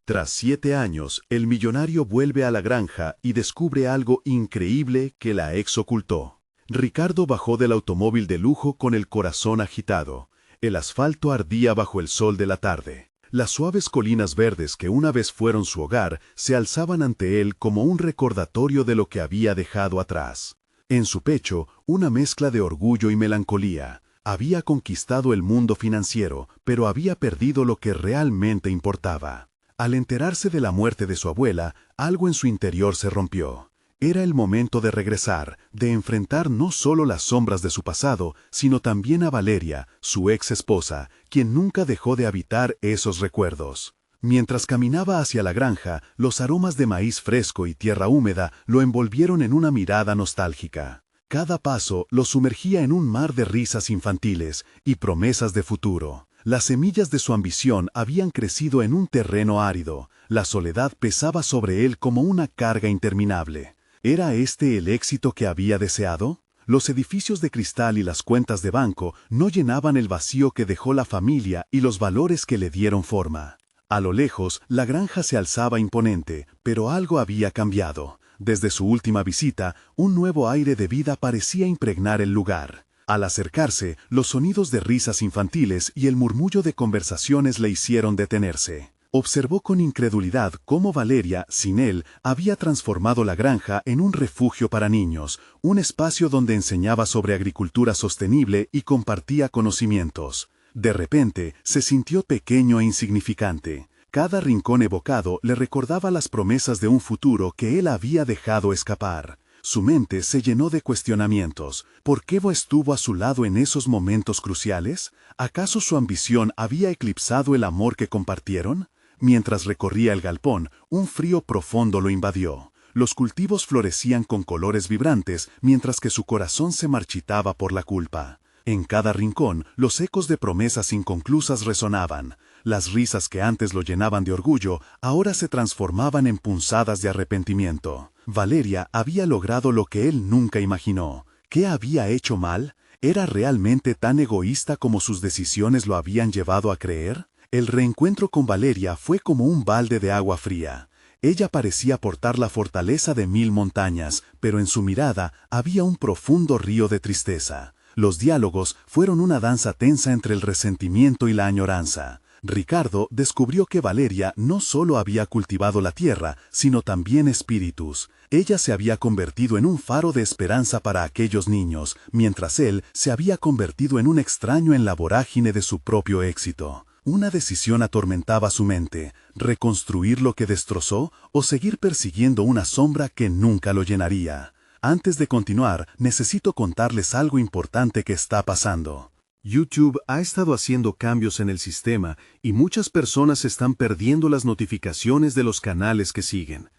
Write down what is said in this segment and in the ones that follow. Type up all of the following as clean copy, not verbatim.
Tras 7 años, el millonario vuelve a la granja y descubre algo increíble que la ex ocultó. Ricardo bajó del automóvil de lujo con el corazón agitado. El asfalto ardía bajo el sol de la tarde. Las suaves colinas verdes que una vez fueron su hogar se alzaban ante él como un recordatorio de lo que había dejado atrás. En su pecho, una mezcla de orgullo y melancolía. Había conquistado el mundo financiero, pero había perdido lo que realmente importaba. Al enterarse de la muerte de su abuela, algo en su interior se rompió. Era el momento de regresar, de enfrentar no solo las sombras de su pasado, sino también a Valeria, su ex esposa, quien nunca dejó de habitar esos recuerdos. Mientras caminaba hacia la granja, los aromas de maíz fresco y tierra húmeda lo envolvieron en una mirada nostálgica. Cada paso lo sumergía en un mar de risas infantiles y promesas de futuro. Las semillas de su ambición habían crecido en un terreno árido. La soledad pesaba sobre él como una carga interminable. ¿Era este el éxito que había deseado? Los edificios de cristal y las cuentas de banco no llenaban el vacío que dejó la familia y los valores que le dieron forma. A lo lejos, la granja se alzaba imponente, pero algo había cambiado. Desde su última visita, un nuevo aire de vida parecía impregnar el lugar. Al acercarse, los sonidos de risas infantiles y el murmullo de conversaciones le hicieron detenerse. Observó con incredulidad cómo Valeria, sin él, había transformado la granja en un refugio para niños, un espacio donde enseñaba sobre agricultura sostenible y compartía conocimientos. De repente, se sintió pequeño e insignificante. Cada rincón evocado le recordaba las promesas de un futuro que él había dejado escapar. Su mente se llenó de cuestionamientos. ¿Por qué Bo estuvo a su lado en esos momentos cruciales? ¿Acaso su ambición había eclipsado el amor que compartieron? Mientras recorría el galpón, un frío profundo lo invadió. Los cultivos florecían con colores vibrantes, mientras que su corazón se marchitaba por la culpa. En cada rincón, los ecos de promesas inconclusas resonaban. Las risas que antes lo llenaban de orgullo, ahora se transformaban en punzadas de arrepentimiento. Valeria había logrado lo que él nunca imaginó. ¿Qué había hecho mal? ¿Era realmente tan egoísta como sus decisiones lo habían llevado a creer? El reencuentro con Valeria fue como un balde de agua fría. Ella parecía portar la fortaleza de 1000 montañas, pero en su mirada había un profundo río de tristeza. Los diálogos fueron una danza tensa entre el resentimiento y la añoranza. Ricardo descubrió que Valeria no solo había cultivado la tierra, sino también espíritus. Ella se había convertido en un faro de esperanza para aquellos niños, mientras él se había convertido en un extraño en la vorágine de su propio éxito. Una decisión atormentaba su mente: reconstruir lo que destrozó o seguir persiguiendo una sombra que nunca lo llenaría. Antes de continuar, necesito contarles algo importante que está pasando. YouTube ha estado haciendo cambios en el sistema y muchas personas están perdiendo las notificaciones de los canales que siguen.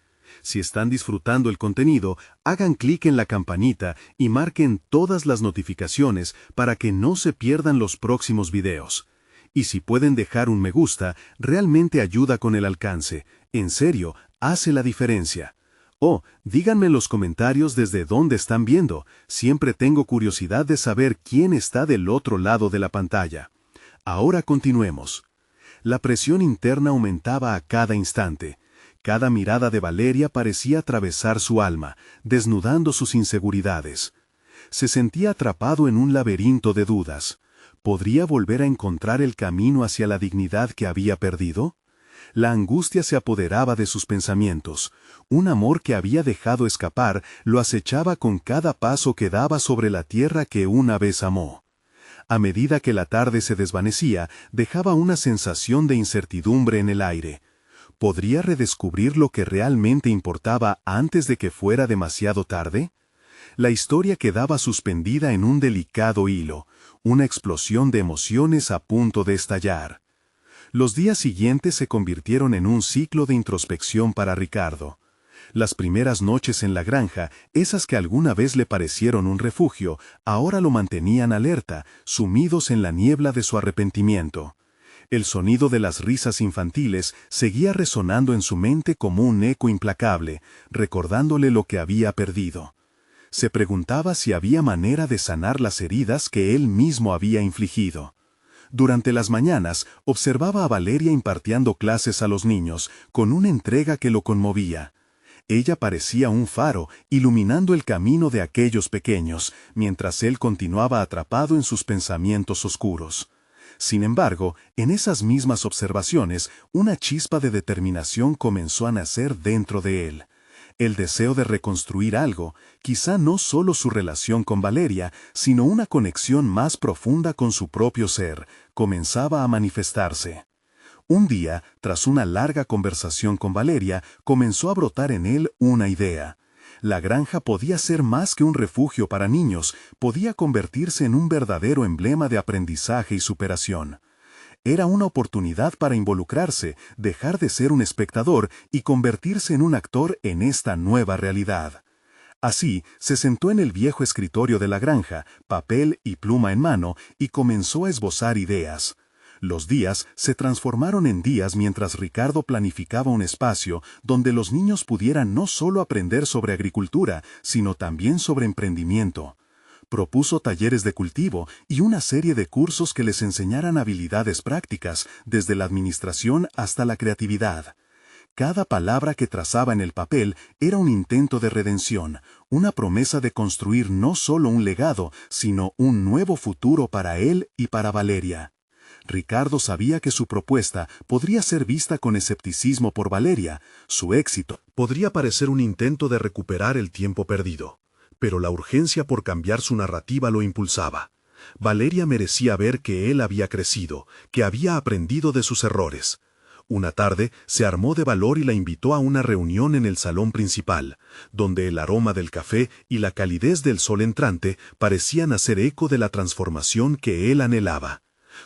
Si están disfrutando el contenido, hagan clic en la campanita y marquen todas las notificaciones para que no se pierdan los próximos videos. Y si pueden dejar un me gusta, realmente ayuda con el alcance. En serio, hace la diferencia. Oh, díganme en los comentarios desde dónde están viendo. Siempre tengo curiosidad de saber quién está del otro lado de la pantalla. Ahora continuemos. La presión interna aumentaba a cada instante. Cada mirada de Valeria parecía atravesar su alma, desnudando sus inseguridades. Se sentía atrapado en un laberinto de dudas. ¿Podría volver a encontrar el camino hacia la dignidad que había perdido? La angustia se apoderaba de sus pensamientos. Un amor que había dejado escapar lo acechaba con cada paso que daba sobre la tierra que una vez amó. A medida que la tarde se desvanecía, dejaba una sensación de incertidumbre en el aire. ¿Podría redescubrir lo que realmente importaba antes de que fuera demasiado tarde? La historia quedaba suspendida en un delicado hilo, una explosión de emociones a punto de estallar. Los días siguientes se convirtieron en un ciclo de introspección para Ricardo. Las primeras noches en la granja, esas que alguna vez le parecieron un refugio, ahora lo mantenían alerta, sumidos en la niebla de su arrepentimiento. El sonido de las risas infantiles seguía resonando en su mente como un eco implacable, recordándole lo que había perdido. Se preguntaba si había manera de sanar las heridas que él mismo había infligido. Durante las mañanas, observaba a Valeria impartiendo clases a los niños, con una entrega que lo conmovía. Ella parecía un faro, iluminando el camino de aquellos pequeños, mientras él continuaba atrapado en sus pensamientos oscuros. Sin embargo, en esas mismas observaciones, una chispa de determinación comenzó a nacer dentro de él. El deseo de reconstruir algo, quizá no solo su relación con Valeria, sino una conexión más profunda con su propio ser, comenzaba a manifestarse. Un día, tras una larga conversación con Valeria, comenzó a brotar en él una idea. La granja podía ser más que un refugio para niños, podía convertirse en un verdadero emblema de aprendizaje y superación. Era una oportunidad para involucrarse, dejar de ser un espectador y convertirse en un actor en esta nueva realidad. Así, se sentó en el viejo escritorio de la granja, papel y pluma en mano, y comenzó a esbozar ideas. Los días se transformaron en días mientras Ricardo planificaba un espacio donde los niños pudieran no solo aprender sobre agricultura, sino también sobre emprendimiento. Propuso talleres de cultivo y una serie de cursos que les enseñaran habilidades prácticas, desde la administración hasta la creatividad. Cada palabra que trazaba en el papel era un intento de redención, una promesa de construir no solo un legado, sino un nuevo futuro para él y para Valeria. Ricardo sabía que su propuesta podría ser vista con escepticismo por Valeria. Su éxito podría parecer un intento de recuperar el tiempo perdido. Pero la urgencia por cambiar su narrativa lo impulsaba. Valeria merecía ver que él había crecido, que había aprendido de sus errores. Una tarde se armó de valor y la invitó a una reunión en el salón principal, donde el aroma del café y la calidez del sol entrante parecían hacer eco de la transformación que él anhelaba.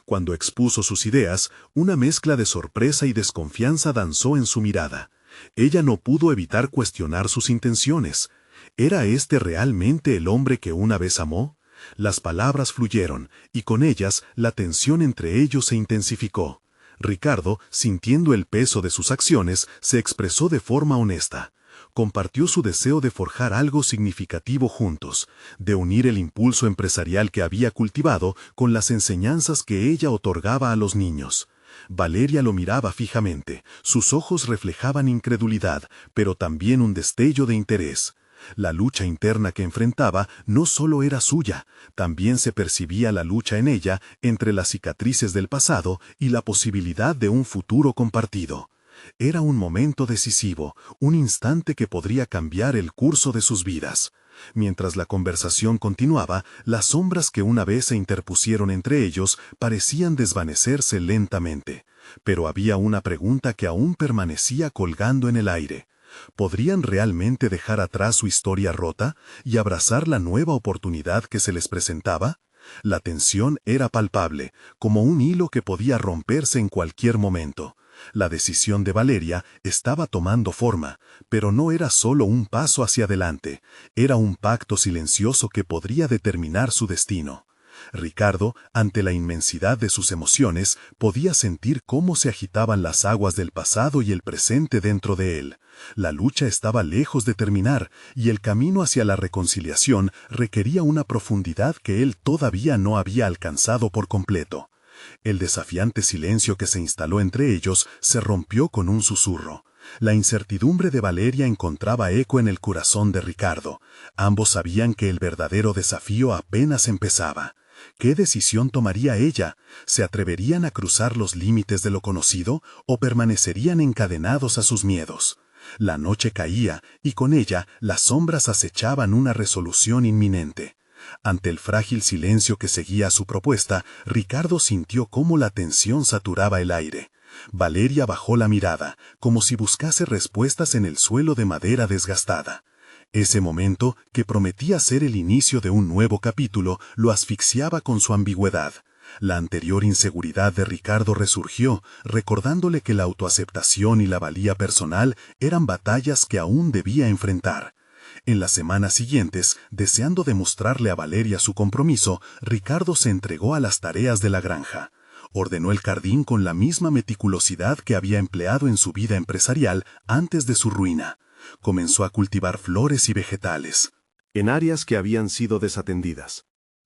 Cuando expuso sus ideas, una mezcla de sorpresa y desconfianza danzó en su mirada. Ella no pudo evitar cuestionar sus intenciones. ¿Era este realmente el hombre que una vez amó? Las palabras fluyeron, y con ellas la tensión entre ellos se intensificó. Ricardo, sintiendo el peso de sus acciones, se expresó de forma honesta. Compartió su deseo de forjar algo significativo juntos, de unir el impulso empresarial que había cultivado con las enseñanzas que ella otorgaba a los niños. Valeria lo miraba fijamente, sus ojos reflejaban incredulidad, pero también un destello de interés. La lucha interna que enfrentaba no solo era suya, también se percibía la lucha en ella entre las cicatrices del pasado y la posibilidad de un futuro compartido. Era un momento decisivo, un instante que podría cambiar el curso de sus vidas. Mientras la conversación continuaba, las sombras que una vez se interpusieron entre ellos parecían desvanecerse lentamente. Pero había una pregunta que aún permanecía colgando en el aire. ¿Podrían realmente dejar atrás su historia rota y abrazar la nueva oportunidad que se les presentaba? La tensión era palpable, como un hilo que podía romperse en cualquier momento. La decisión de Valeria estaba tomando forma, pero no era solo un paso hacia adelante, era un pacto silencioso que podría determinar su destino. Ricardo, ante la inmensidad de sus emociones, podía sentir cómo se agitaban las aguas del pasado y el presente dentro de él. La lucha estaba lejos de terminar, y el camino hacia la reconciliación requería una profundidad que él todavía no había alcanzado por completo. El desafiante silencio que se instaló entre ellos se rompió con un susurro. La incertidumbre de Valeria encontraba eco en el corazón de Ricardo. Ambos sabían que el verdadero desafío apenas empezaba. ¿Qué decisión tomaría ella? ¿Se atreverían a cruzar los límites de lo conocido o permanecerían encadenados a sus miedos? La noche caía, y con ella las sombras acechaban una resolución inminente. Ante el frágil silencio que seguía a su propuesta, Ricardo sintió cómo la tensión saturaba el aire. Valeria bajó la mirada, como si buscase respuestas en el suelo de madera desgastada. Ese momento, que prometía ser el inicio de un nuevo capítulo, lo asfixiaba con su ambigüedad. La anterior inseguridad de Ricardo resurgió, recordándole que la autoaceptación y la valía personal eran batallas que aún debía enfrentar. En las semanas siguientes, deseando demostrarle a Valeria su compromiso, Ricardo se entregó a las tareas de la granja. Ordenó el jardín con la misma meticulosidad que había empleado en su vida empresarial antes de su ruina. Comenzó a cultivar flores y vegetales en áreas que habían sido desatendidas.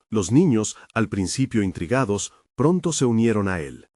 Los niños, al principio intrigados, Pronto se unieron a él.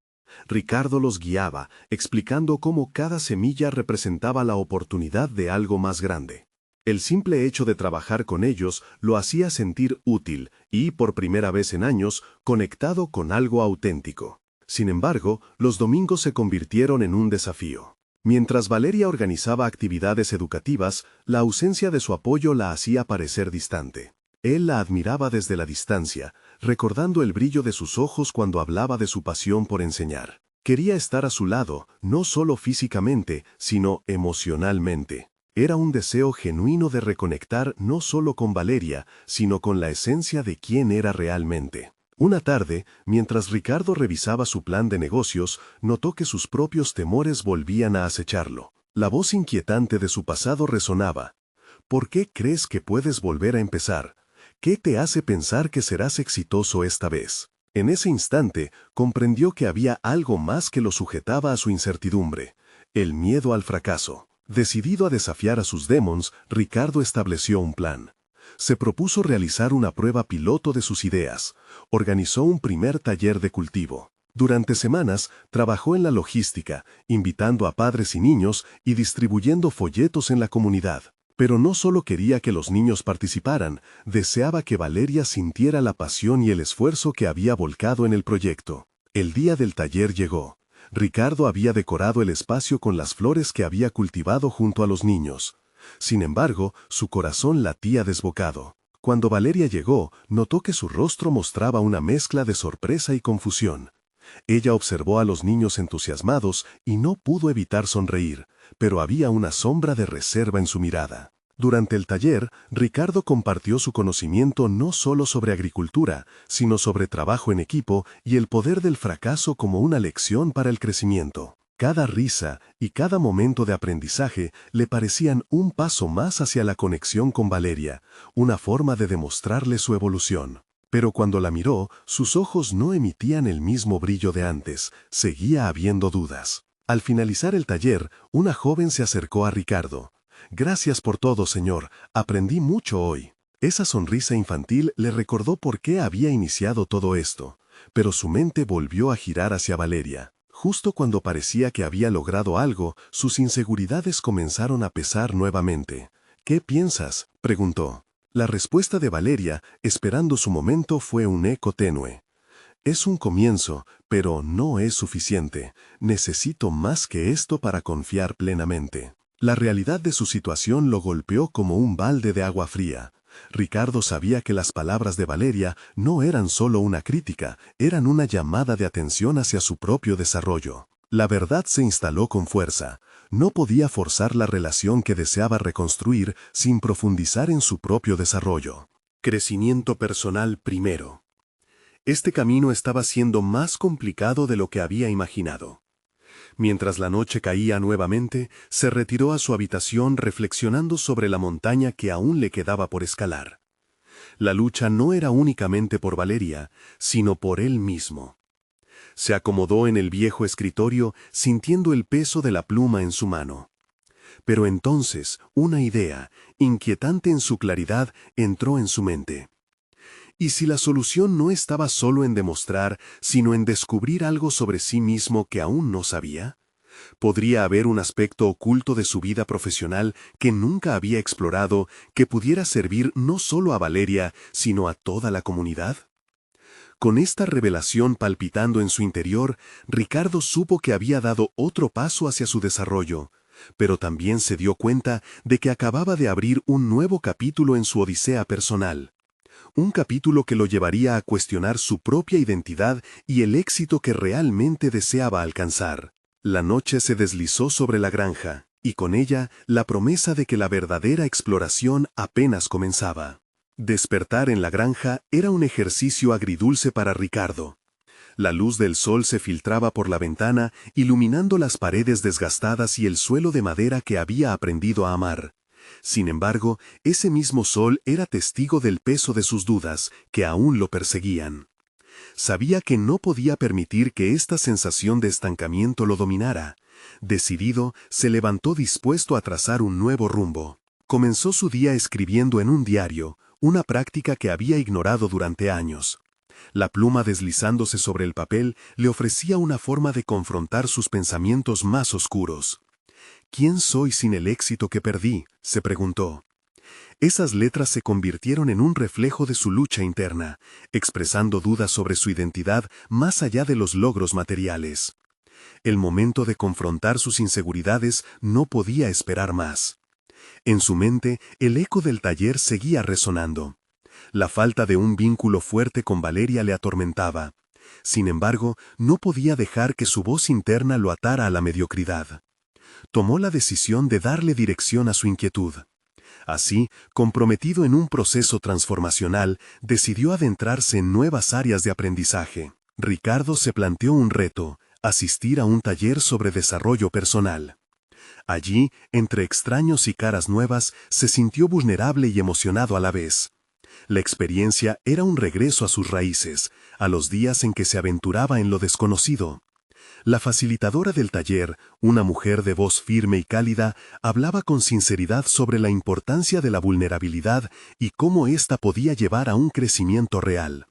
Ricardo los guiaba, explicando cómo cada semilla representaba la oportunidad de algo más grande. El simple hecho de trabajar con ellos lo hacía sentir útil y, por primera vez en años, conectado con algo auténtico. Sin embargo, los domingos se convirtieron en un desafío. Mientras Valeria organizaba actividades educativas, la ausencia de su apoyo la hacía parecer distante. Él la admiraba desde la distancia, recordando el brillo de sus ojos cuando hablaba de su pasión por enseñar. Quería estar a su lado, no solo físicamente, sino emocionalmente. Era un deseo genuino de reconectar no solo con Valeria, sino con la esencia de quién era realmente. Una tarde, mientras Ricardo revisaba su plan de negocios, notó que sus propios temores volvían a acecharlo. La voz inquietante de su pasado resonaba. ¿Por qué crees que puedes volver a empezar? ¿Qué te hace pensar que serás exitoso esta vez? En ese instante, comprendió que había algo más que lo sujetaba a su incertidumbre: el miedo al fracaso. Decidido a desafiar a sus demons, Ricardo estableció un plan. Se propuso realizar una prueba piloto de sus ideas. Organizó un primer taller de cultivo. Durante semanas, trabajó en la logística, invitando a padres y niños y distribuyendo folletos en la comunidad. Pero no solo quería que los niños participaran, deseaba que Valeria sintiera la pasión y el esfuerzo que había volcado en el proyecto. El día del taller llegó. Ricardo había decorado el espacio con las flores que había cultivado junto a los niños. Sin embargo, su corazón latía desbocado. Cuando Valeria llegó, notó que su rostro mostraba una mezcla de sorpresa y confusión. Ella observó a los niños entusiasmados y no pudo evitar sonreír, pero había una sombra de reserva en su mirada. Durante el taller, Ricardo compartió su conocimiento no solo sobre agricultura, sino sobre trabajo en equipo y el poder del fracaso como una lección para el crecimiento. Cada risa y cada momento de aprendizaje le parecían un paso más hacia la conexión con Valeria, una forma de demostrarle su evolución. Pero cuando la miró, sus ojos no emitían el mismo brillo de antes, seguía habiendo dudas. Al finalizar el taller, una joven se acercó a Ricardo. «Gracias por todo, señor, aprendí mucho hoy». Esa sonrisa infantil le recordó por qué había iniciado todo esto, pero su mente volvió a girar hacia Valeria. Justo cuando parecía que había logrado algo, sus inseguridades comenzaron a pesar nuevamente. «¿Qué piensas?», preguntó. La respuesta de Valeria, esperando su momento, fue un eco tenue. «Es un comienzo, pero no es suficiente. Necesito más que esto para confiar plenamente». La realidad de su situación lo golpeó como un balde de agua fría. Ricardo sabía que las palabras de Valeria no eran solo una crítica, eran una llamada de atención hacia su propio desarrollo. La verdad se instaló con fuerza. No podía forzar la relación que deseaba reconstruir sin profundizar en su propio desarrollo. Crecimiento personal primero. Este camino estaba siendo más complicado de lo que había imaginado. Mientras la noche caía nuevamente, se retiró a su habitación reflexionando sobre la montaña que aún le quedaba por escalar. La lucha no era únicamente por Valeria, sino por él mismo. Se acomodó en el viejo escritorio, sintiendo el peso de la pluma en su mano. Pero entonces, una idea, inquietante en su claridad, entró en su mente. ¿Y si la solución no estaba solo en demostrar, sino en descubrir algo sobre sí mismo que aún no sabía? ¿Podría haber un aspecto oculto de su vida profesional que nunca había explorado, que pudiera servir no solo a Valeria, sino a toda la comunidad? Con esta revelación palpitando en su interior, Ricardo supo que había dado otro paso hacia su desarrollo, pero también se dio cuenta de que acababa de abrir un nuevo capítulo en su odisea personal. Un capítulo que lo llevaría a cuestionar su propia identidad y el éxito que realmente deseaba alcanzar. La noche se deslizó sobre la granja, y con ella la promesa de que la verdadera exploración apenas comenzaba. Despertar en la granja era un ejercicio agridulce para Ricardo. La luz del sol se filtraba por la ventana, iluminando las paredes desgastadas y el suelo de madera que había aprendido a amar. Sin embargo, ese mismo sol era testigo del peso de sus dudas, que aún lo perseguían. Sabía que no podía permitir que esta sensación de estancamiento lo dominara. Decidido, se levantó dispuesto a trazar un nuevo rumbo. Comenzó su día escribiendo en un diario, una práctica que había ignorado durante años. La pluma deslizándose sobre el papel le ofrecía una forma de confrontar sus pensamientos más oscuros. ¿Quién soy sin el éxito que perdí?, se preguntó. Esas letras se convirtieron en un reflejo de su lucha interna, expresando dudas sobre su identidad más allá de los logros materiales. El momento de confrontar sus inseguridades no podía esperar más. En su mente, el eco del taller seguía resonando. La falta de un vínculo fuerte con Valeria le atormentaba. Sin embargo, no podía dejar que su voz interna lo atara a la mediocridad. Tomó la decisión de darle dirección a su inquietud. Así, comprometido en un proceso transformacional, decidió adentrarse en nuevas áreas de aprendizaje. Ricardo se planteó un reto: asistir a un taller sobre desarrollo personal. Allí, entre extraños y caras nuevas, se sintió vulnerable y emocionado a la vez. La experiencia era un regreso a sus raíces, a los días en que se aventuraba en lo desconocido. La facilitadora del taller, una mujer de voz firme y cálida, hablaba con sinceridad sobre la importancia de la vulnerabilidad y cómo ésta podía llevar a un crecimiento real.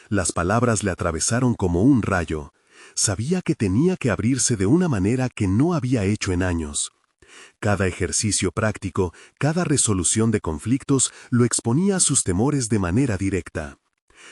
Las palabras le atravesaron como un rayo. Sabía que tenía que abrirse de una manera que no había hecho en años. Cada ejercicio práctico, cada resolución de conflictos, lo exponía a sus temores de manera directa.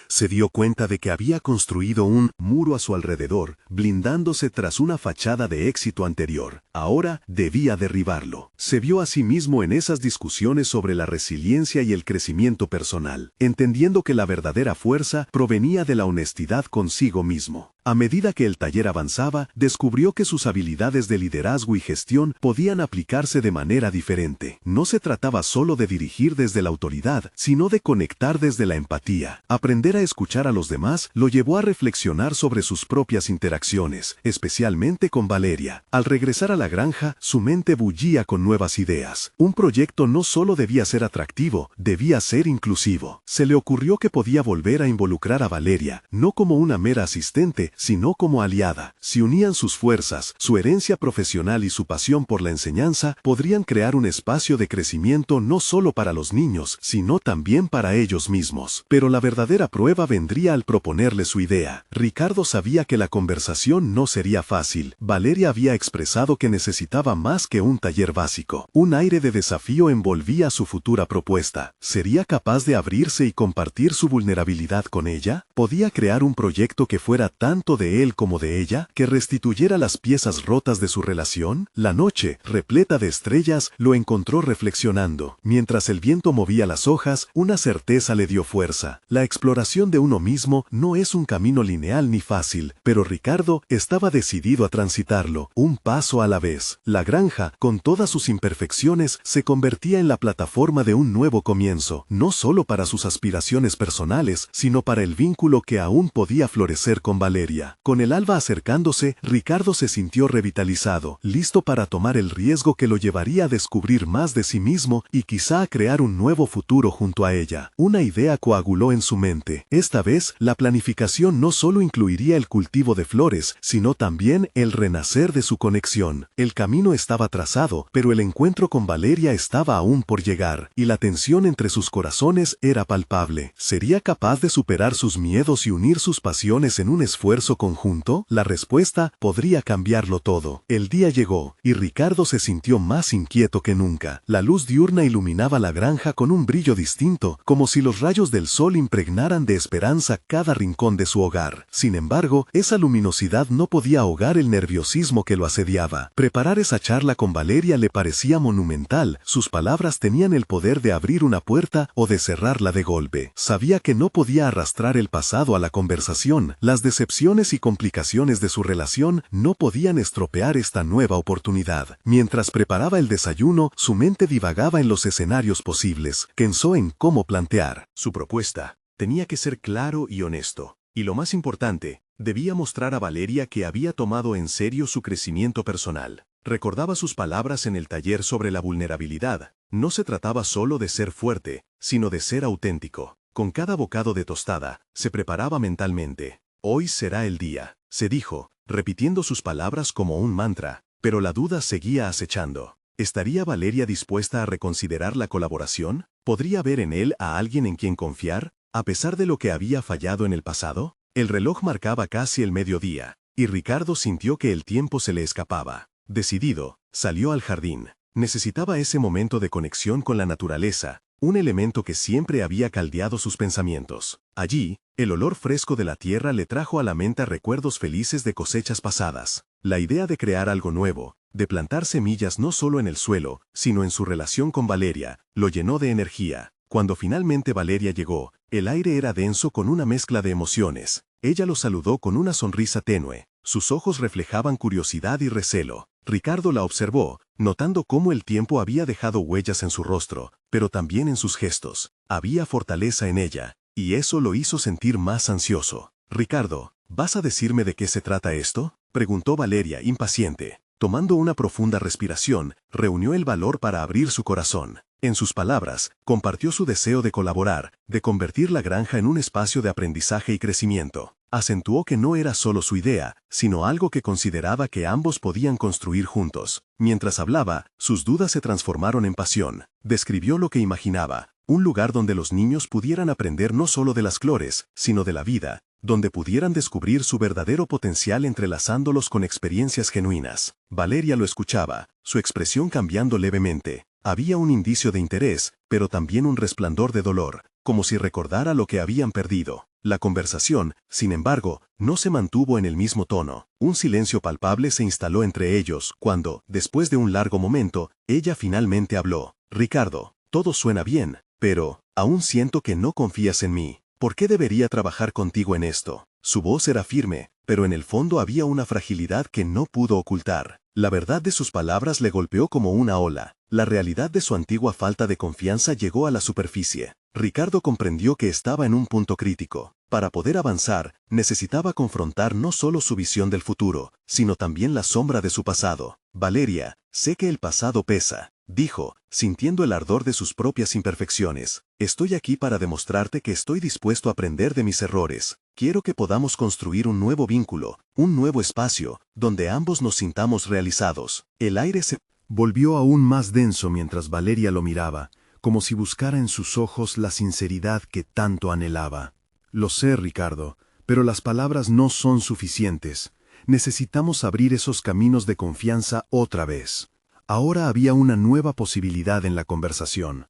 Se dio cuenta de que había construido un muro a su alrededor, blindándose tras una fachada de éxito anterior. Ahora debía derribarlo. Se vio a sí mismo en esas discusiones sobre la resiliencia y el crecimiento personal, entendiendo que la verdadera fuerza provenía de la honestidad consigo mismo. A medida que el taller avanzaba, descubrió que sus habilidades de liderazgo y gestión podían aplicarse de manera diferente. No se trataba solo de dirigir desde la autoridad, sino de conectar desde la empatía. Aprender a escuchar a los demás lo llevó a reflexionar sobre sus propias interacciones, especialmente con Valeria. Al regresar a la granja, su mente bullía con nuevas ideas. Un proyecto no solo debía ser atractivo, debía ser inclusivo. Se le ocurrió que podía volver a involucrar a Valeria, no como una mera asistente, sino como aliada. Si unían sus fuerzas, su herencia profesional y su pasión por la enseñanza, podrían crear un espacio de crecimiento no solo para los niños, sino también para ellos mismos. Pero la verdadera prueba vendría al proponerle su idea. Ricardo sabía que la conversación no sería fácil. Valeria había expresado que necesitaba más que un taller básico. Un aire de desafío envolvía su futura propuesta. ¿Sería capaz de abrirse y compartir su vulnerabilidad con ella? ¿Podía crear un proyecto que fuera tanto de él como de ella, que restituyera las piezas rotas de su relación? La noche, repleta de estrellas, lo encontró reflexionando. Mientras el viento movía las hojas, una certeza le dio fuerza. La exploración de uno mismo no es un camino lineal ni fácil, pero Ricardo estaba decidido a transitarlo, un paso a la vez. La granja, con todas sus imperfecciones, se convertía en la plataforma de un nuevo comienzo, no solo para sus aspiraciones personales, sino para el vínculo que aún podía florecer con Valeria. Con el alba acercándose, Ricardo se sintió revitalizado, listo para tomar el riesgo que lo llevaría a descubrir más de sí mismo y quizá a crear un nuevo futuro junto a ella. Una idea coaguló en su mente. Esta vez, la planificación no solo incluiría el cultivo de flores, sino también el renacer de su conexión. El camino estaba trazado, pero el encuentro con Valeria estaba aún por llegar, y la tensión entre sus corazones era palpable. ¿Sería capaz de superar sus miedos y unir sus pasiones en un esfuerzo conjunto? La respuesta podría cambiarlo todo. El día llegó, y Ricardo se sintió más inquieto que nunca. La luz diurna iluminaba la granja con un brillo distinto, como si los rayos del sol impregnaran de esperanza cada rincón de su hogar. Sin embargo, esa luminosidad no podía ahogar el nerviosismo que lo asediaba. Preparar esa charla con Valeria le parecía monumental. Sus palabras tenían el poder de abrir una puerta o de cerrarla de golpe. Sabía que no podía arrastrar el pasado a la conversación. Las decepciones y complicaciones de su relación no podían estropear esta nueva oportunidad. Mientras preparaba el desayuno, su mente divagaba en los escenarios posibles. Pensó en cómo plantear su propuesta. Tenía que ser claro y honesto. Y lo más importante, debía mostrar a Valeria que había tomado en serio su crecimiento personal. Recordaba sus palabras en el taller sobre la vulnerabilidad. No se trataba solo de ser fuerte, sino de ser auténtico. Con cada bocado de tostada, se preparaba mentalmente. Hoy será el día, se dijo, repitiendo sus palabras como un mantra, pero la duda seguía acechando. ¿Estaría Valeria dispuesta a reconsiderar la colaboración? ¿Podría ver en él a alguien en quien confiar? A pesar de lo que había fallado en el pasado, el reloj marcaba casi el mediodía, y Ricardo sintió que el tiempo se le escapaba. Decidido, salió al jardín. Necesitaba ese momento de conexión con la naturaleza, un elemento que siempre había caldeado sus pensamientos. Allí, el olor fresco de la tierra le trajo a la mente recuerdos felices de cosechas pasadas. La idea de crear algo nuevo, de plantar semillas no solo en el suelo, sino en su relación con Valeria, lo llenó de energía. Cuando finalmente Valeria llegó, el aire era denso con una mezcla de emociones. Ella lo saludó con una sonrisa tenue. Sus ojos reflejaban curiosidad y recelo. Ricardo la observó, notando cómo el tiempo había dejado huellas en su rostro, pero también en sus gestos. Había fortaleza en ella, y eso lo hizo sentir más ansioso. «Ricardo, ¿vas a decirme de qué se trata esto?», preguntó Valeria, impaciente. Tomando una profunda respiración, reunió el valor para abrir su corazón. En sus palabras, compartió su deseo de colaborar, de convertir la granja en un espacio de aprendizaje y crecimiento. Acentuó que no era solo su idea, sino algo que consideraba que ambos podían construir juntos. Mientras hablaba, sus dudas se transformaron en pasión. Describió lo que imaginaba, un lugar donde los niños pudieran aprender no solo de las flores, sino de la vida, donde pudieran descubrir su verdadero potencial entrelazándolos con experiencias genuinas. Valeria lo escuchaba, su expresión cambiando levemente. Había un indicio de interés, pero también un resplandor de dolor, como si recordara lo que habían perdido. La conversación, sin embargo, no se mantuvo en el mismo tono. Un silencio palpable se instaló entre ellos cuando, después de un largo momento, ella finalmente habló. «Ricardo, todo suena bien, pero aún siento que no confías en mí. ¿Por qué debería trabajar contigo en esto?». Su voz era firme, pero en el fondo había una fragilidad que no pudo ocultar. La verdad de sus palabras le golpeó como una ola. La realidad de su antigua falta de confianza llegó a la superficie. Ricardo comprendió que estaba en un punto crítico. Para poder avanzar, necesitaba confrontar no solo su visión del futuro, sino también la sombra de su pasado. «Valeria, sé que el pasado pesa», dijo, sintiendo el ardor de sus propias imperfecciones. «Estoy aquí para demostrarte que estoy dispuesto a aprender de mis errores. Quiero que podamos construir un nuevo vínculo, un nuevo espacio, donde ambos nos sintamos realizados». El aire se volvió aún más denso mientras Valeria lo miraba, como si buscara en sus ojos la sinceridad que tanto anhelaba. «Lo sé, Ricardo, pero las palabras no son suficientes. Necesitamos abrir esos caminos de confianza otra vez». Ahora había una nueva posibilidad en la conversación.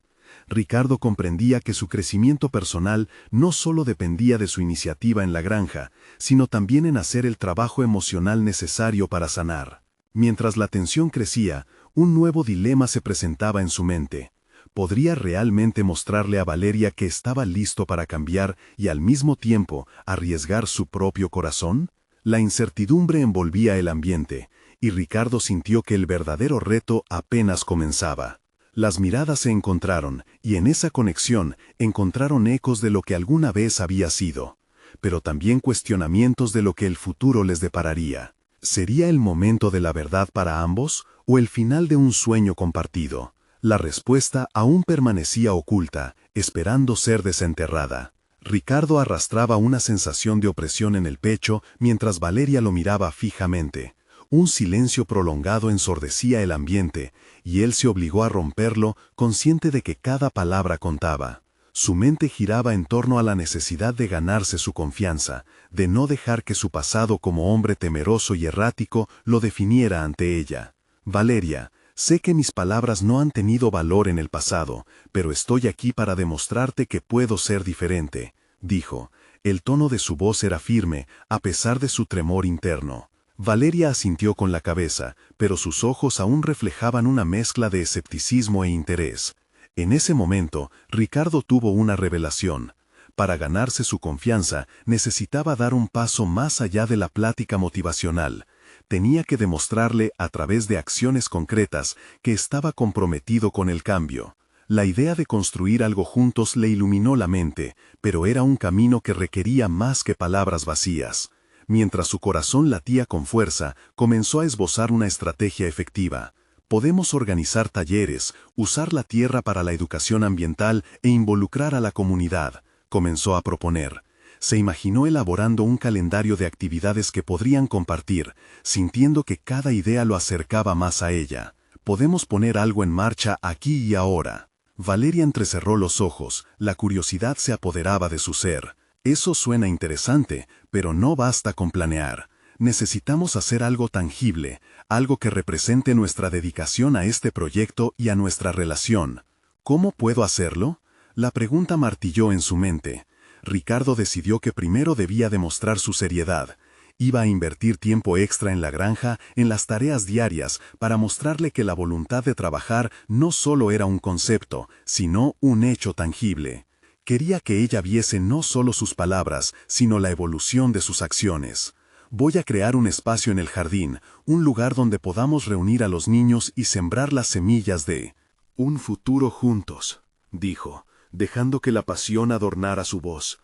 Ricardo comprendía que su crecimiento personal no solo dependía de su iniciativa en la granja, sino también en hacer el trabajo emocional necesario para sanar. Mientras la tensión crecía, un nuevo dilema se presentaba en su mente. ¿Podría realmente mostrarle a Valeria que estaba listo para cambiar y al mismo tiempo arriesgar su propio corazón? La incertidumbre envolvía el ambiente, y Ricardo sintió que el verdadero reto apenas comenzaba. Las miradas se encontraron, y en esa conexión encontraron ecos de lo que alguna vez había sido, pero también cuestionamientos de lo que el futuro les depararía. ¿Sería el momento de la verdad para ambos o el final de un sueño compartido? La respuesta aún permanecía oculta, esperando ser desenterrada. Ricardo arrastraba una sensación de opresión en el pecho mientras Valeria lo miraba fijamente. Un silencio prolongado ensordecía el ambiente, y él se obligó a romperlo, consciente de que cada palabra contaba. Su mente giraba en torno a la necesidad de ganarse su confianza, de no dejar que su pasado como hombre temeroso y errático lo definiera ante ella. «Valeria, sé que mis palabras no han tenido valor en el pasado, pero estoy aquí para demostrarte que puedo ser diferente», dijo. El tono de su voz era firme, a pesar de su tremor interno. Valeria asintió con la cabeza, pero sus ojos aún reflejaban una mezcla de escepticismo e interés. En ese momento, Ricardo tuvo una revelación. Para ganarse su confianza, necesitaba dar un paso más allá de la plática motivacional. Tenía que demostrarle, a través de acciones concretas, que estaba comprometido con el cambio. La idea de construir algo juntos le iluminó la mente, pero era un camino que requería más que palabras vacías. Mientras su corazón latía con fuerza, comenzó a esbozar una estrategia efectiva. «Podemos organizar talleres, usar la tierra para la educación ambiental e involucrar a la comunidad», comenzó a proponer. Se imaginó elaborando un calendario de actividades que podrían compartir, sintiendo que cada idea lo acercaba más a ella. «Podemos poner algo en marcha aquí y ahora». Valeria entrecerró los ojos, la curiosidad se apoderaba de su ser. Eso suena interesante, pero no basta con planear. Necesitamos hacer algo tangible, algo que represente nuestra dedicación a este proyecto y a nuestra relación. ¿Cómo puedo hacerlo? La pregunta martilló en su mente. Ricardo decidió que primero debía demostrar su seriedad. Iba a invertir tiempo extra en la granja, en las tareas diarias, para mostrarle que la voluntad de trabajar no solo era un concepto, sino un hecho tangible. Quería que ella viese no solo sus palabras, sino la evolución de sus acciones. Voy a crear un espacio en el jardín, un lugar donde podamos reunir a los niños y sembrar las semillas de un futuro juntos, dijo, dejando que la pasión adornara su voz.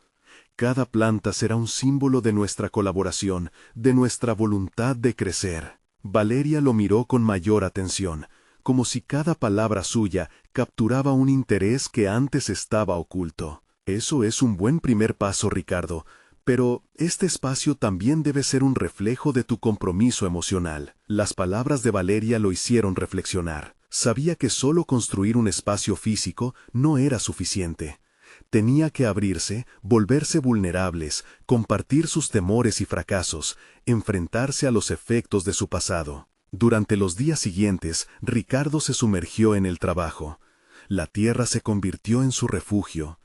Cada planta será un símbolo de nuestra colaboración, de nuestra voluntad de crecer. Valeria lo miró con mayor atención, como si cada palabra suya capturaba un interés que antes estaba oculto. Eso es un buen primer paso, Ricardo, pero este espacio también debe ser un reflejo de tu compromiso emocional. Las palabras de Valeria lo hicieron reflexionar. Sabía que solo construir un espacio físico no era suficiente. Tenía que abrirse, volverse vulnerables, compartir sus temores y fracasos, enfrentarse a los efectos de su pasado. Durante los días siguientes, Ricardo se sumergió en el trabajo. La tierra se convirtió en su refugio.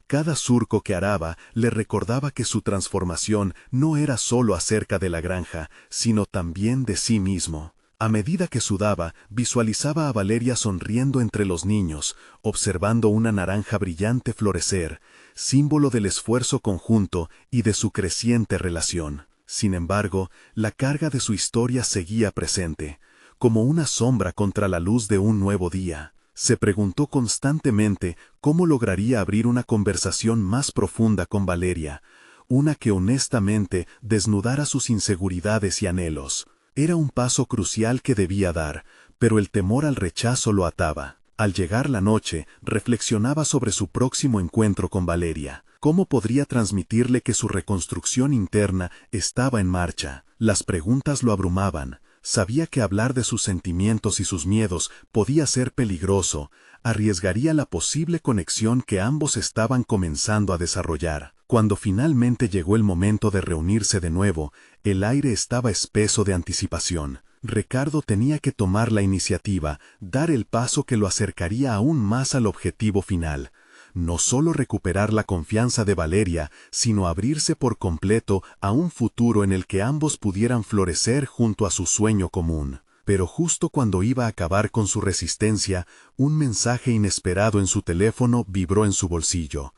Cada surco que araba le recordaba que su transformación no era solo acerca de la granja, sino también de sí mismo. A medida que sudaba, visualizaba a Valeria sonriendo entre los niños, observando una naranja brillante florecer, símbolo del esfuerzo conjunto y de su creciente relación. Sin embargo, la carga de su historia seguía presente, como una sombra contra la luz de un nuevo día. Se preguntó constantemente cómo lograría abrir una conversación más profunda con Valeria, una que honestamente desnudara sus inseguridades y anhelos. Era un paso crucial que debía dar, pero el temor al rechazo lo ataba. Al llegar la noche, reflexionaba sobre su próximo encuentro con Valeria. ¿Cómo podría transmitirle que su reconstrucción interna estaba en marcha? Las preguntas lo abrumaban. Sabía que hablar de sus sentimientos y sus miedos podía ser peligroso, arriesgaría la posible conexión que ambos estaban comenzando a desarrollar. Cuando finalmente llegó el momento de reunirse de nuevo, el aire estaba espeso de anticipación. Ricardo tenía que tomar la iniciativa, dar el paso que lo acercaría aún más al objetivo final. No solo recuperar la confianza de Valeria, sino abrirse por completo a un futuro en el que ambos pudieran florecer junto a su sueño común. Pero justo cuando iba a acabar con su resistencia, un mensaje inesperado en su teléfono vibró en su bolsillo.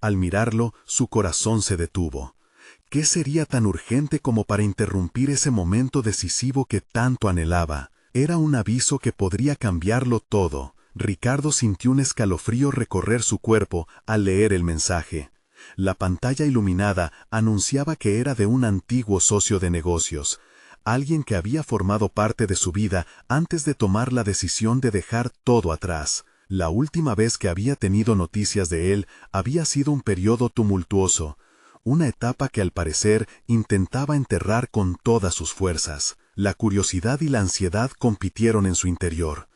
Al mirarlo, su corazón se detuvo. ¿Qué sería tan urgente como para interrumpir ese momento decisivo que tanto anhelaba? Era un aviso que podría cambiarlo todo. Ricardo sintió un escalofrío recorrer su cuerpo al leer el mensaje. La pantalla iluminada anunciaba que era de un antiguo socio de negocios, alguien que había formado parte de su vida antes de tomar la decisión de dejar todo atrás. La última vez que había tenido noticias de él había sido un periodo tumultuoso, una etapa que al parecer intentaba enterrar con todas sus fuerzas. La curiosidad y la ansiedad compitieron en su interior.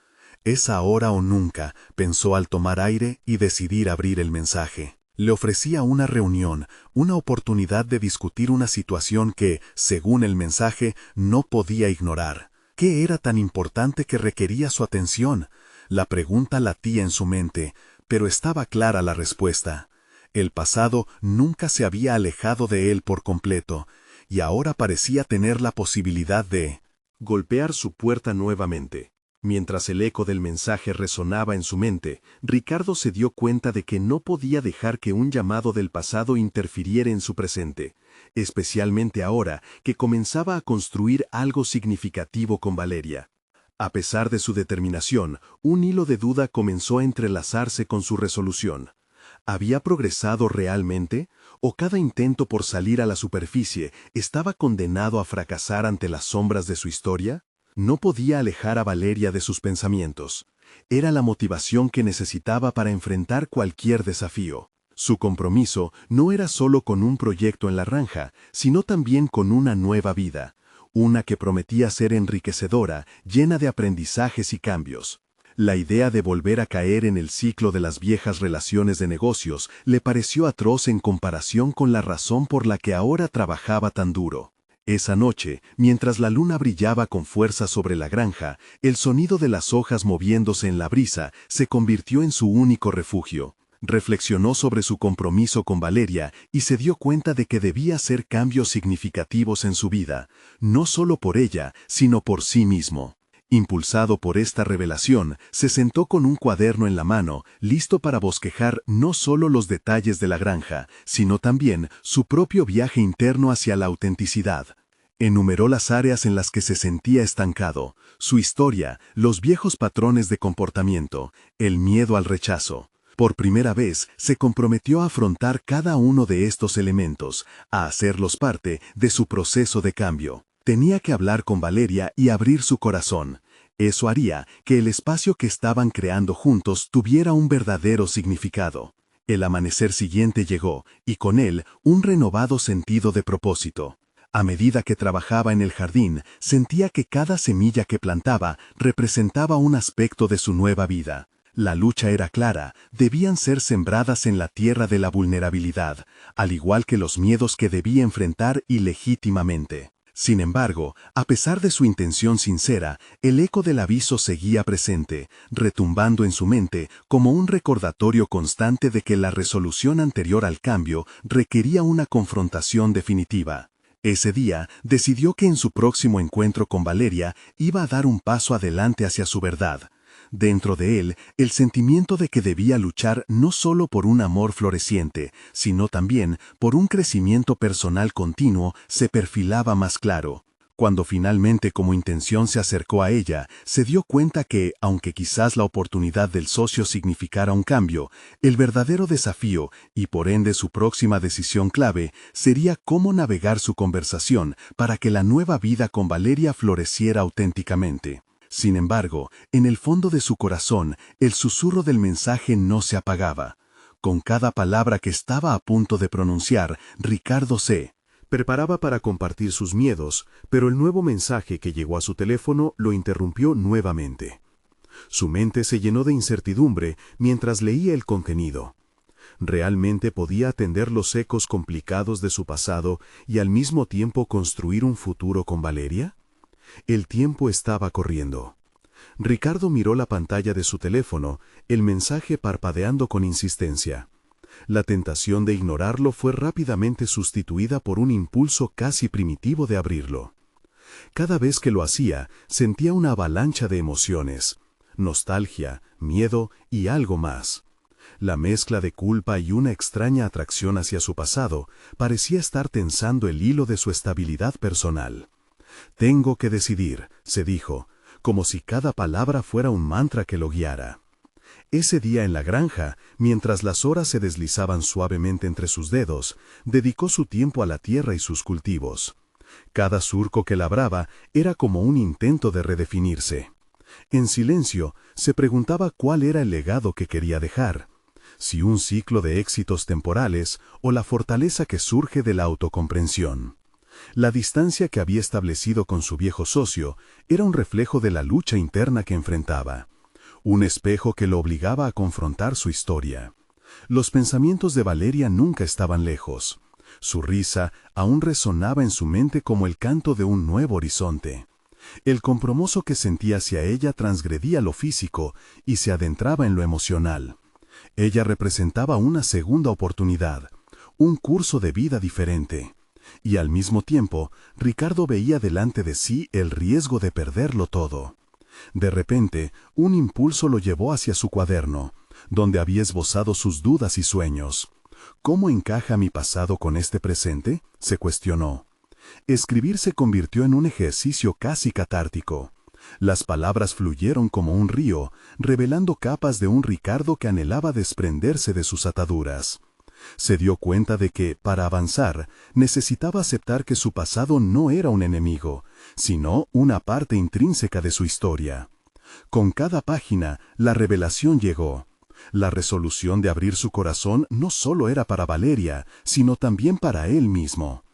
Es ahora o nunca, pensó al tomar aire y decidir abrir el mensaje. Le ofrecía una reunión, una oportunidad de discutir una situación que, según el mensaje, no podía ignorar. ¿Qué era tan importante que requería su atención? La pregunta latía en su mente, pero estaba clara la respuesta. El pasado nunca se había alejado de él por completo, y ahora parecía tener la posibilidad de golpear su puerta nuevamente. Mientras el eco del mensaje resonaba en su mente, Ricardo se dio cuenta de que no podía dejar que un llamado del pasado interfiriera en su presente, especialmente ahora que comenzaba a construir algo significativo con Valeria. A pesar de su determinación, un hilo de duda comenzó a entrelazarse con su resolución. ¿Había progresado realmente? ¿O cada intento por salir a la superficie estaba condenado a fracasar ante las sombras de su historia? No podía alejar a Valeria de sus pensamientos. Era la motivación que necesitaba para enfrentar cualquier desafío. Su compromiso no era solo con un proyecto en la granja, sino también con una nueva vida, una que prometía ser enriquecedora, llena de aprendizajes y cambios. La idea de volver a caer en el ciclo de las viejas relaciones de negocios le pareció atroz en comparación con la razón por la que ahora trabajaba tan duro. Esa noche, mientras la luna brillaba con fuerza sobre la granja, el sonido de las hojas moviéndose en la brisa se convirtió en su único refugio. Reflexionó sobre su compromiso con Valeria y se dio cuenta de que debía hacer cambios significativos en su vida, no solo por ella, sino por sí mismo. Impulsado por esta revelación, se sentó con un cuaderno en la mano, listo para bosquejar no solo los detalles de la granja, sino también su propio viaje interno hacia la autenticidad. Enumeró las áreas en las que se sentía estancado, su historia, los viejos patrones de comportamiento, el miedo al rechazo. Por primera vez, se comprometió a afrontar cada uno de estos elementos, a hacerlos parte de su proceso de cambio. Tenía que hablar con Valeria y abrir su corazón. Eso haría que el espacio que estaban creando juntos tuviera un verdadero significado. El amanecer siguiente llegó, y con él un renovado sentido de propósito. A medida que trabajaba en el jardín, sentía que cada semilla que plantaba representaba un aspecto de su nueva vida. La lucha era clara, debían ser sembradas en la tierra de la vulnerabilidad, al igual que los miedos que debía enfrentar ilegítimamente. Sin embargo, a pesar de su intención sincera, el eco del aviso seguía presente, retumbando en su mente como un recordatorio constante de que la resolución anterior al cambio requería una confrontación definitiva. Ese día, decidió que en su próximo encuentro con Valeria iba a dar un paso adelante hacia su verdad. Dentro de él, el sentimiento de que debía luchar no solo por un amor floreciente, sino también por un crecimiento personal continuo se perfilaba más claro. Cuando finalmente como intención se acercó a ella, se dio cuenta que, aunque quizás la oportunidad del socio significara un cambio, el verdadero desafío, y por ende su próxima decisión clave, sería cómo navegar su conversación para que la nueva vida con Valeria floreciera auténticamente. Sin embargo, en el fondo de su corazón, el susurro del mensaje no se apagaba. Con cada palabra que estaba a punto de pronunciar, Ricardo se preparaba para compartir sus miedos, pero el nuevo mensaje que llegó a su teléfono lo interrumpió nuevamente. Su mente se llenó de incertidumbre mientras leía el contenido. ¿Realmente podía atender los ecos complicados de su pasado y al mismo tiempo construir un futuro con Valeria? El tiempo estaba corriendo. Ricardo miró la pantalla de su teléfono, el mensaje parpadeando con insistencia. La tentación de ignorarlo fue rápidamente sustituida por un impulso casi primitivo de abrirlo. Cada vez que lo hacía, sentía una avalancha de emociones: nostalgia, miedo y algo más. La mezcla de culpa y una extraña atracción hacia su pasado parecía estar tensando el hilo de su estabilidad personal. «Tengo que decidir», se dijo, como si cada palabra fuera un mantra que lo guiara. Ese día en la granja, mientras las horas se deslizaban suavemente entre sus dedos, dedicó su tiempo a la tierra y sus cultivos. Cada surco que labraba era como un intento de redefinirse. En silencio, se preguntaba cuál era el legado que quería dejar, si un ciclo de éxitos temporales o la fortaleza que surge de la autocomprensión. La distancia que había establecido con su viejo socio era un reflejo de la lucha interna que enfrentaba, un espejo que lo obligaba a confrontar su historia. Los pensamientos de Valeria nunca estaban lejos. Su risa aún resonaba en su mente como el canto de un nuevo horizonte. El compromiso que sentía hacia ella transgredía lo físico y se adentraba en lo emocional. Ella representaba una segunda oportunidad, un curso de vida diferente. Y al mismo tiempo, Ricardo veía delante de sí el riesgo de perderlo todo. De repente, un impulso lo llevó hacia su cuaderno, donde había esbozado sus dudas y sueños. ¿Cómo encaja mi pasado con este presente?, se cuestionó. Escribir se convirtió en un ejercicio casi catártico. Las palabras fluyeron como un río, revelando capas de un Ricardo que anhelaba desprenderse de sus ataduras. Se dio cuenta de que, para avanzar, necesitaba aceptar que su pasado no era un enemigo, sino una parte intrínseca de su historia. Con cada página, la revelación llegó. La resolución de abrir su corazón no solo era para Valeria, sino también para él mismo.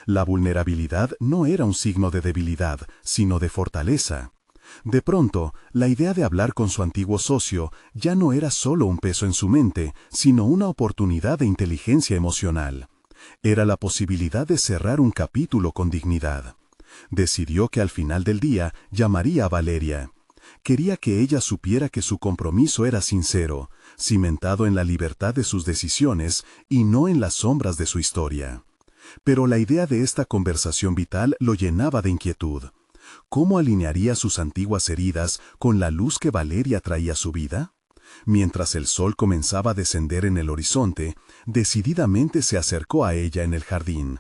La vulnerabilidad no era un signo de debilidad, sino de fortaleza. De pronto, la idea de hablar con su antiguo socio ya no era solo un peso en su mente, sino una oportunidad de inteligencia emocional. Era la posibilidad de cerrar un capítulo con dignidad. Decidió que al final del día llamaría a Valeria. Quería que ella supiera que su compromiso era sincero, cimentado en la libertad de sus decisiones y no en las sombras de su historia. Pero la idea de esta conversación vital lo llenaba de inquietud. ¿Cómo alinearía sus antiguas heridas con la luz que Valeria traía a su vida? Mientras el sol comenzaba a descender en el horizonte, decididamente se acercó a ella en el jardín.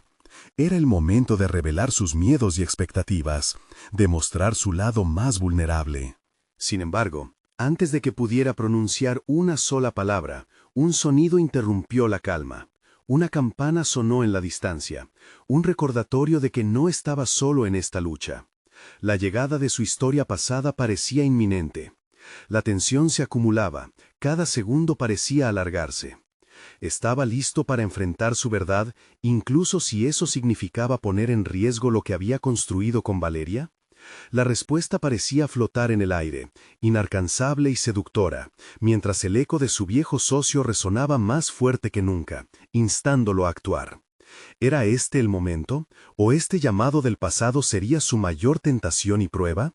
Era el momento de revelar sus miedos y expectativas, de mostrar su lado más vulnerable. Sin embargo, antes de que pudiera pronunciar una sola palabra, un sonido interrumpió la calma. Una campana sonó en la distancia, un recordatorio de que no estaba solo en esta lucha. La llegada de su historia pasada parecía inminente. La tensión se acumulaba, cada segundo parecía alargarse. ¿Estaba listo para enfrentar su verdad, incluso si eso significaba poner en riesgo lo que había construido con Valeria? La respuesta parecía flotar en el aire, inalcanzable y seductora, mientras el eco de su viejo socio resonaba más fuerte que nunca, instándolo a actuar. ¿Era este el momento? ¿O este llamado del pasado sería su mayor tentación y prueba?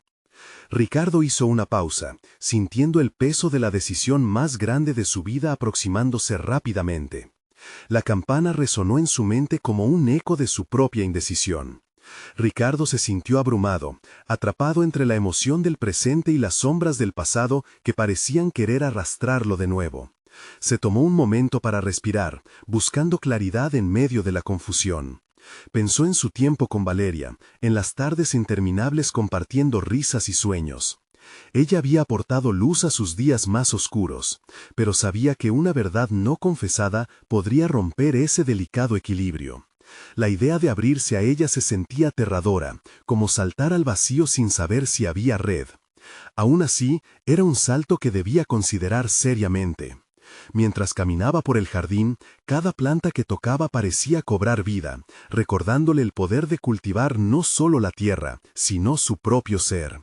Ricardo hizo una pausa, sintiendo el peso de la decisión más grande de su vida aproximándose rápidamente. La campana resonó en su mente como un eco de su propia indecisión. Ricardo se sintió abrumado, atrapado entre la emoción del presente y las sombras del pasado que parecían querer arrastrarlo de nuevo. Se tomó un momento para respirar, buscando claridad en medio de la confusión. Pensó en su tiempo con Valeria, en las tardes interminables compartiendo risas y sueños. Ella había aportado luz a sus días más oscuros, pero sabía que una verdad no confesada podría romper ese delicado equilibrio. La idea de abrirse a ella se sentía aterradora, como saltar al vacío sin saber si había red. Aún así, era un salto que debía considerar seriamente. Mientras caminaba por el jardín, cada planta que tocaba parecía cobrar vida, recordándole el poder de cultivar no solo la tierra, sino su propio ser.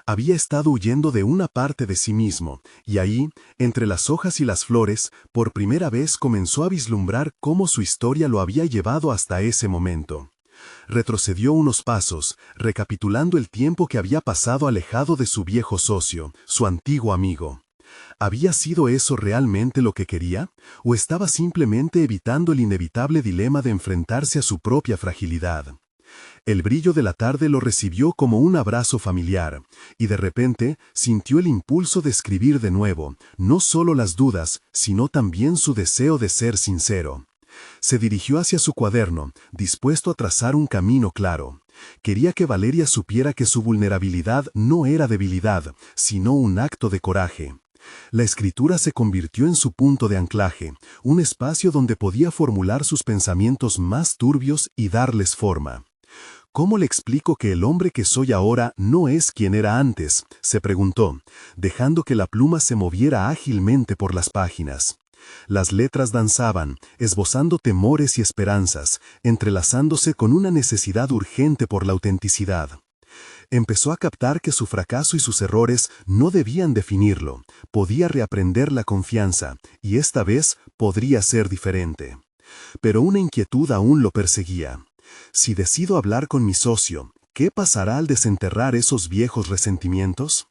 Había estado huyendo de una parte de sí mismo, y ahí, entre las hojas y las flores, por primera vez comenzó a vislumbrar cómo su historia lo había llevado hasta ese momento. Retrocedió unos pasos, recapitulando el tiempo que había pasado alejado de su viejo socio, su antiguo amigo. ¿Había sido eso realmente lo que quería? ¿O estaba simplemente evitando el inevitable dilema de enfrentarse a su propia fragilidad? El brillo de la tarde lo recibió como un abrazo familiar, y de repente sintió el impulso de escribir de nuevo, no solo las dudas, sino también su deseo de ser sincero. Se dirigió hacia su cuaderno, dispuesto a trazar un camino claro. Quería que Valeria supiera que su vulnerabilidad no era debilidad, sino un acto de coraje. La escritura se convirtió en su punto de anclaje, un espacio donde podía formular sus pensamientos más turbios y darles forma. ¿Cómo le explico que el hombre que soy ahora no es quien era antes?, se preguntó, dejando que la pluma se moviera ágilmente por las páginas. Las letras danzaban, esbozando temores y esperanzas, entrelazándose con una necesidad urgente por la autenticidad. Empezó a captar que su fracaso y sus errores no debían definirlo, podía reaprender la confianza, y esta vez podría ser diferente. Pero una inquietud aún lo perseguía. Si decido hablar con mi socio, ¿qué pasará al desenterrar esos viejos resentimientos?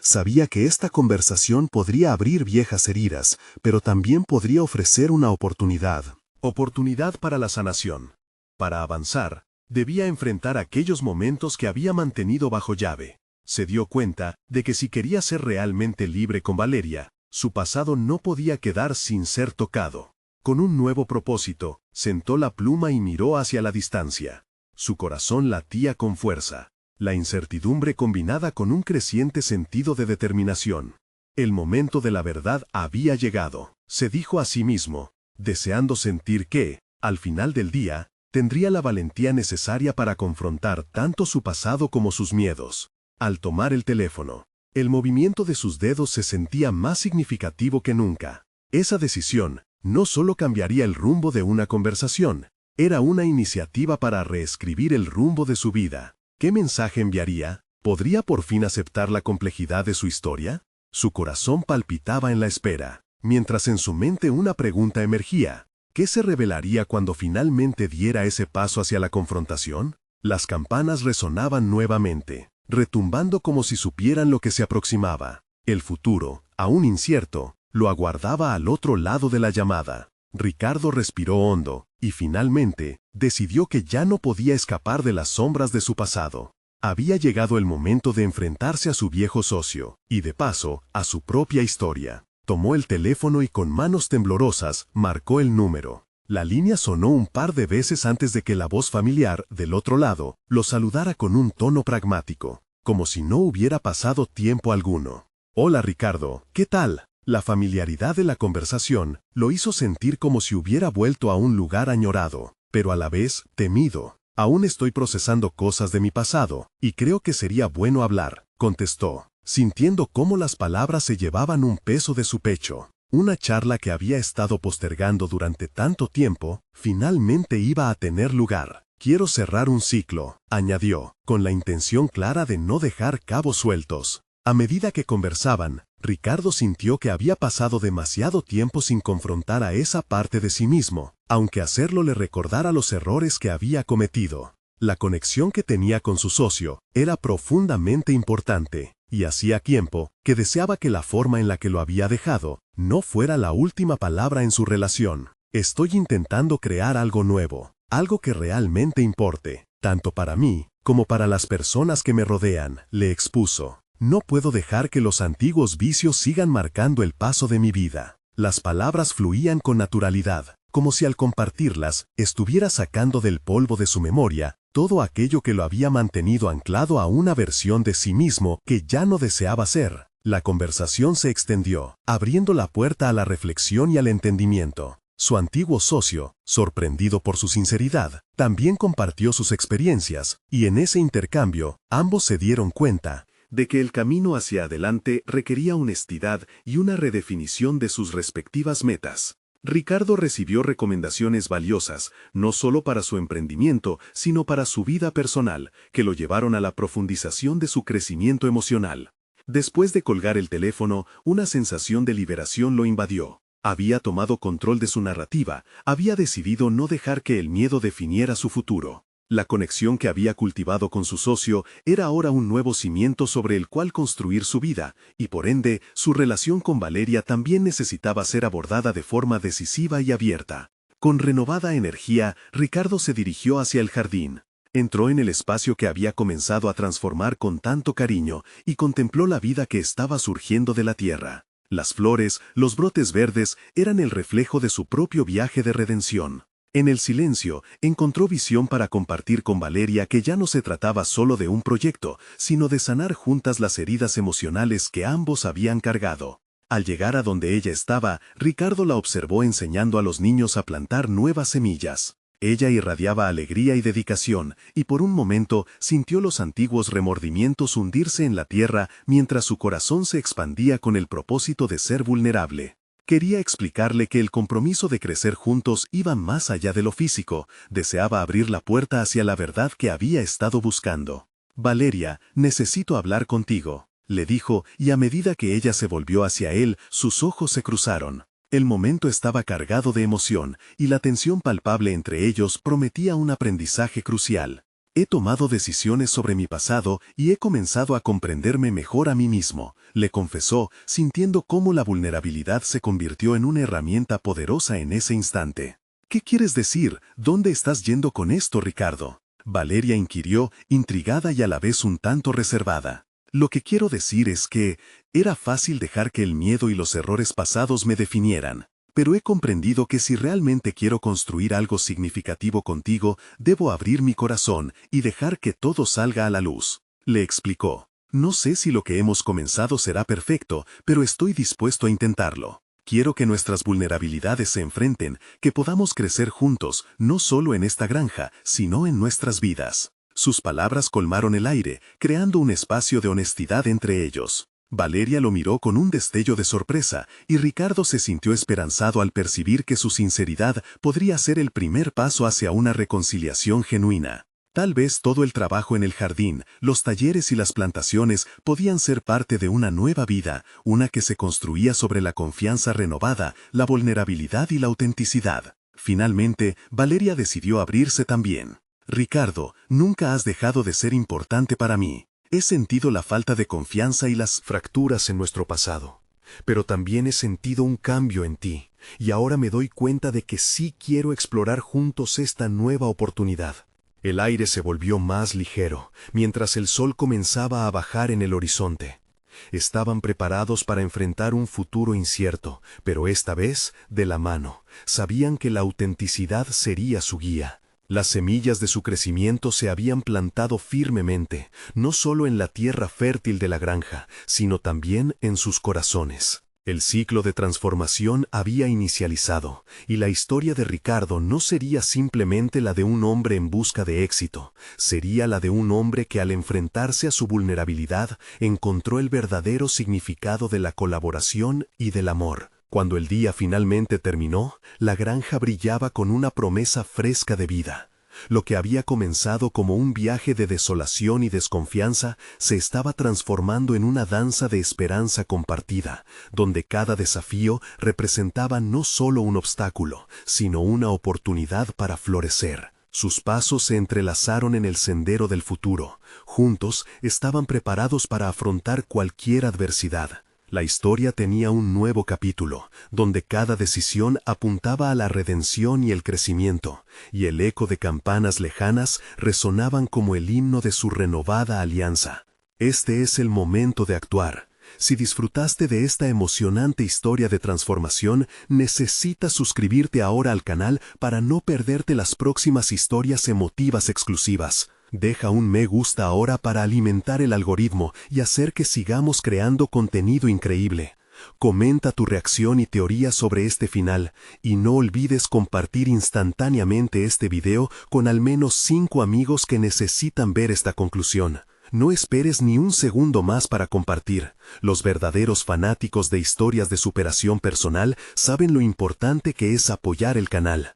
Sabía que esta conversación podría abrir viejas heridas, pero también podría ofrecer una oportunidad. Oportunidad para la sanación. Para avanzar, debía enfrentar aquellos momentos que había mantenido bajo llave. Se dio cuenta de que si quería ser realmente libre con Valeria, su pasado no podía quedar sin ser tocado. Con un nuevo propósito, sentó la pluma y miró hacia la distancia. Su corazón latía con fuerza, la incertidumbre combinada con un creciente sentido de determinación. El momento de la verdad había llegado, se dijo a sí mismo, deseando sentir que, al final del día, tendría la valentía necesaria para confrontar tanto su pasado como sus miedos. Al tomar el teléfono, el movimiento de sus dedos se sentía más significativo que nunca. Esa decisión no solo cambiaría el rumbo de una conversación, era una iniciativa para reescribir el rumbo de su vida. ¿Qué mensaje enviaría? ¿Podría por fin aceptar la complejidad de su historia? Su corazón palpitaba en la espera, mientras en su mente una pregunta emergía. ¿Qué se revelaría cuando finalmente diera ese paso hacia la confrontación? Las campanas resonaban nuevamente, retumbando como si supieran lo que se aproximaba. El futuro, aún incierto, lo aguardaba al otro lado de la llamada. Ricardo respiró hondo, y finalmente, decidió que ya no podía escapar de las sombras de su pasado. Había llegado el momento de enfrentarse a su viejo socio, y de paso, a su propia historia. Tomó el teléfono y con manos temblorosas, marcó el número. La línea sonó un par de veces antes de que la voz familiar, del otro lado, lo saludara con un tono pragmático, como si no hubiera pasado tiempo alguno. «Hola Ricardo, ¿qué tal?». La familiaridad de la conversación lo hizo sentir como si hubiera vuelto a un lugar añorado, pero a la vez temido. «Aún estoy procesando cosas de mi pasado, y creo que sería bueno hablar», contestó, sintiendo cómo las palabras se llevaban un peso de su pecho. Una charla que había estado postergando durante tanto tiempo, finalmente iba a tener lugar. «Quiero cerrar un ciclo», añadió, con la intención clara de no dejar cabos sueltos. A medida que conversaban, Ricardo sintió que había pasado demasiado tiempo sin confrontar a esa parte de sí mismo, aunque hacerlo le recordara los errores que había cometido. La conexión que tenía con su socio era profundamente importante, y hacía tiempo que deseaba que la forma en la que lo había dejado no fuera la última palabra en su relación. «Estoy intentando crear algo nuevo, algo que realmente importe, tanto para mí como para las personas que me rodean», le expuso. «No puedo dejar que los antiguos vicios sigan marcando el paso de mi vida». Las palabras fluían con naturalidad, como si al compartirlas estuviera sacando del polvo de su memoria todo aquello que lo había mantenido anclado a una versión de sí mismo que ya no deseaba ser. La conversación se extendió, abriendo la puerta a la reflexión y al entendimiento. Su antiguo socio, sorprendido por su sinceridad, también compartió sus experiencias, y en ese intercambio, ambos se dieron cuenta de que el camino hacia adelante requería honestidad y una redefinición de sus respectivas metas. Ricardo recibió recomendaciones valiosas, no solo para su emprendimiento, sino para su vida personal, que lo llevaron a la profundización de su crecimiento emocional. Después de colgar el teléfono, una sensación de liberación lo invadió. Había tomado control de su narrativa, había decidido no dejar que el miedo definiera su futuro. La conexión que había cultivado con su socio era ahora un nuevo cimiento sobre el cual construir su vida, y por ende, su relación con Valeria también necesitaba ser abordada de forma decisiva y abierta. Con renovada energía, Ricardo se dirigió hacia el jardín. Entró en el espacio que había comenzado a transformar con tanto cariño y contempló la vida que estaba surgiendo de la tierra. Las flores, los brotes verdes, eran el reflejo de su propio viaje de redención. En el silencio, encontró visión para compartir con Valeria que ya no se trataba solo de un proyecto, sino de sanar juntas las heridas emocionales que ambos habían cargado. Al llegar a donde ella estaba, Ricardo la observó enseñando a los niños a plantar nuevas semillas. Ella irradiaba alegría y dedicación, y por un momento sintió los antiguos remordimientos hundirse en la tierra mientras su corazón se expandía con el propósito de ser vulnerable. Quería explicarle que el compromiso de crecer juntos iba más allá de lo físico, deseaba abrir la puerta hacia la verdad que había estado buscando. «Valeria, necesito hablar contigo», le dijo, y a medida que ella se volvió hacia él, sus ojos se cruzaron. El momento estaba cargado de emoción, y la tensión palpable entre ellos prometía un aprendizaje crucial. «He tomado decisiones sobre mi pasado y he comenzado a comprenderme mejor a mí mismo», le confesó, sintiendo cómo la vulnerabilidad se convirtió en una herramienta poderosa en ese instante. «¿Qué quieres decir? ¿Dónde estás yendo con esto, Ricardo?», Valeria inquirió, intrigada y a la vez un tanto reservada. «Lo que quiero decir es que era fácil dejar que el miedo y los errores pasados me definieran. Pero he comprendido que si realmente quiero construir algo significativo contigo, debo abrir mi corazón y dejar que todo salga a la luz», le explicó. «No sé si lo que hemos comenzado será perfecto, pero estoy dispuesto a intentarlo. Quiero que nuestras vulnerabilidades se enfrenten, que podamos crecer juntos, no solo en esta granja, sino en nuestras vidas». Sus palabras colmaron el aire, creando un espacio de honestidad entre ellos. Valeria lo miró con un destello de sorpresa, y Ricardo se sintió esperanzado al percibir que su sinceridad podría ser el primer paso hacia una reconciliación genuina. Tal vez todo el trabajo en el jardín, los talleres y las plantaciones podían ser parte de una nueva vida, una que se construía sobre la confianza renovada, la vulnerabilidad y la autenticidad. Finalmente, Valeria decidió abrirse también. Ricardo, nunca has dejado de ser importante para mí. He sentido la falta de confianza y las fracturas en nuestro pasado. Pero también he sentido un cambio en ti, y ahora me doy cuenta de que sí quiero explorar juntos esta nueva oportunidad. El aire se volvió más ligero, mientras el sol comenzaba a bajar en el horizonte. Estaban preparados para enfrentar un futuro incierto, pero esta vez, de la mano. Sabían que la autenticidad sería su guía. Las semillas de su crecimiento se habían plantado firmemente, no solo en la tierra fértil de la granja, sino también en sus corazones. El ciclo de transformación había inicializado, y la historia de Ricardo no sería simplemente la de un hombre en busca de éxito, sería la de un hombre que al enfrentarse a su vulnerabilidad encontró el verdadero significado de la colaboración y del amor. Cuando el día finalmente terminó, la granja brillaba con una promesa fresca de vida. Lo que había comenzado como un viaje de desolación y desconfianza se estaba transformando en una danza de esperanza compartida, donde cada desafío representaba no solo un obstáculo, sino una oportunidad para florecer. Sus pasos se entrelazaron en el sendero del futuro. Juntos estaban preparados para afrontar cualquier adversidad. La historia tenía un nuevo capítulo, donde cada decisión apuntaba a la redención y el crecimiento, y el eco de campanas lejanas resonaban como el himno de su renovada alianza. Este es el momento de actuar. Si disfrutaste de esta emocionante historia de transformación, necesitas suscribirte ahora al canal para no perderte las próximas historias emotivas exclusivas. Deja un me gusta ahora para alimentar el algoritmo y hacer que sigamos creando contenido increíble. Comenta tu reacción y teoría sobre este final, y no olvides compartir instantáneamente este video con al menos 5 amigos que necesitan ver esta conclusión. No esperes ni un segundo más para compartir. Los verdaderos fanáticos de historias de superación personal saben lo importante que es apoyar el canal.